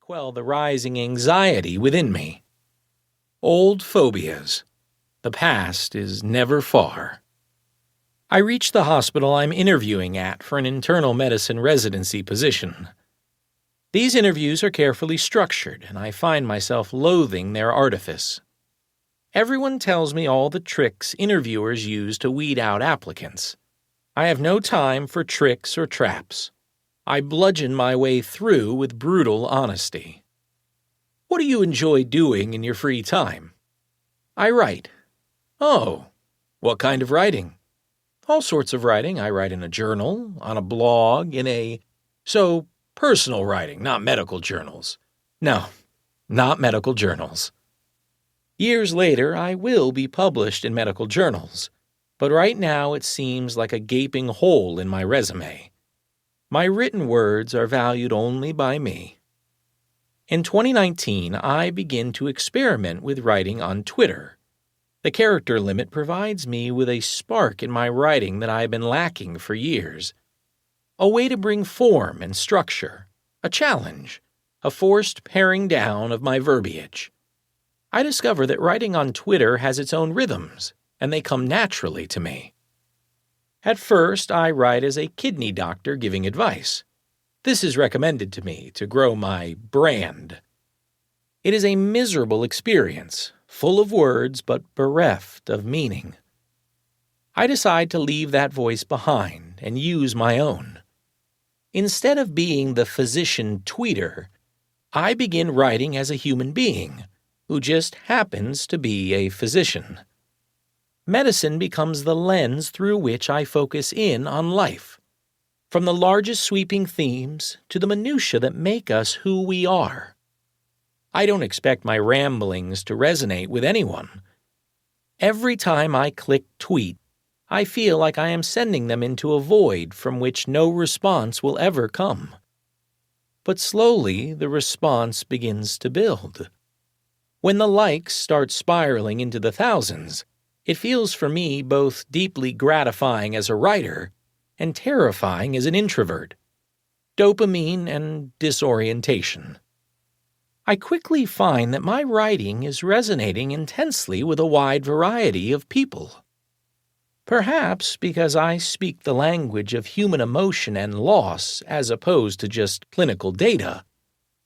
quell the rising anxiety within me. Old phobias. The past is never far. I reach the hospital I'm interviewing at for an internal medicine residency position. These interviews are carefully structured, and I find myself loathing their artifice. Everyone tells me all the tricks interviewers use to weed out applicants. I have no time for tricks or traps. I bludgeon my way through with brutal honesty. What do you enjoy doing in your free time? I write. Oh, what kind of writing? All sorts of writing. I write in a journal, on a blog, So, personal writing, not medical journals. No, not medical journals. Years later, I will be published in medical journals, but right now it seems like a gaping hole in my resume. My written words are valued only by me. In 2019, I begin to experiment with writing on Twitter. The character limit provides me with a spark in my writing that I have been lacking for years. A way to bring form and structure, a challenge, a forced paring down of my verbiage. I discover that writing on Twitter has its own rhythms, and they come naturally to me. At first, I write as a kidney doctor giving advice. This is recommended to me to grow my brand. It is a miserable experience, full of words but bereft of meaning. I decide to leave that voice behind and use my own. Instead of being the physician tweeter, I begin writing as a human being who just happens to be a physician. Medicine becomes the lens through which I focus in on life, from the largest sweeping themes to the minutiae that make us who we are. I don't expect my ramblings to resonate with anyone. Every time I click tweet, I feel like I am sending them into a void from which no response will ever come. But slowly the response begins to build. When the likes start spiraling into the thousands, it feels for me both deeply gratifying as a writer and terrifying as an introvert. Dopamine and disorientation. I quickly find that my writing is resonating intensely with a wide variety of people. Perhaps because I speak the language of human emotion and loss as opposed to just clinical data,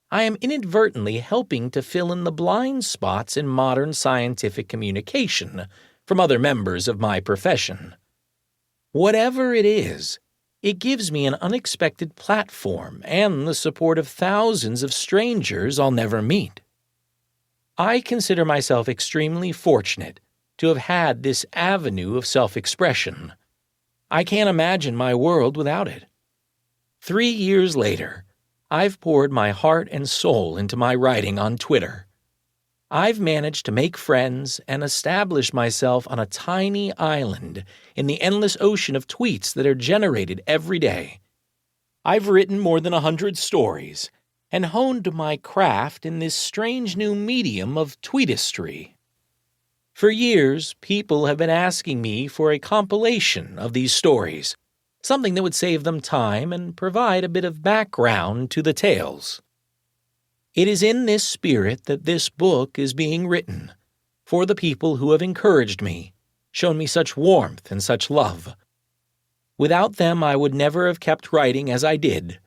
I am inadvertently helping to fill in the blind spots in modern scientific communication from other members of my profession. Whatever it is, it gives me an unexpected platform and the support of thousands of strangers I'll never meet. I consider myself extremely fortunate to have had this avenue of self-expression. I can't imagine my world without it. 3 years later, I've poured my heart and soul into my writing on Twitter. I've managed to make friends and establish myself on a tiny island in the endless ocean of tweets that are generated every day. I've written more than 100 stories and honed my craft in this strange new medium of tweetistry. For years, people have been asking me for a compilation of these stories, something that would save them time and provide a bit of background to the tales. It is in this spirit that this book is being written, for the people who have encouraged me, shown me such warmth and such love. Without them, I would never have kept writing as I did.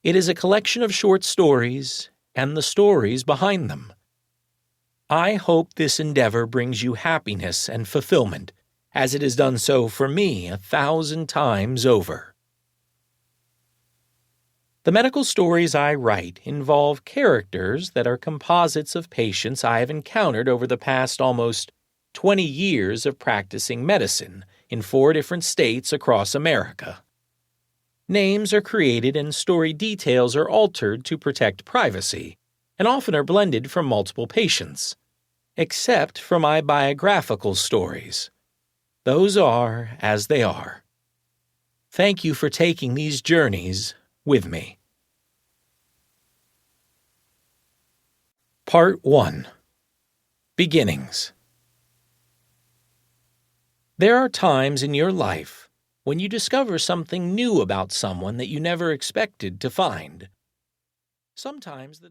It is a collection of short stories and the stories behind them. I hope this endeavor brings you happiness and fulfillment, as it has done so for me 1,000 times over. The medical stories I write involve characters that are composites of patients I have encountered over the past almost 20 years of practicing medicine in 4 different states across America. Names are created and story details are altered to protect privacy, and often are blended from multiple patients, except for my biographical stories. Those are as they are. Thank you for taking these journeys with me. Part 1. Beginnings. There are times in your life when you discover something new about someone that you never expected to find. Sometimes the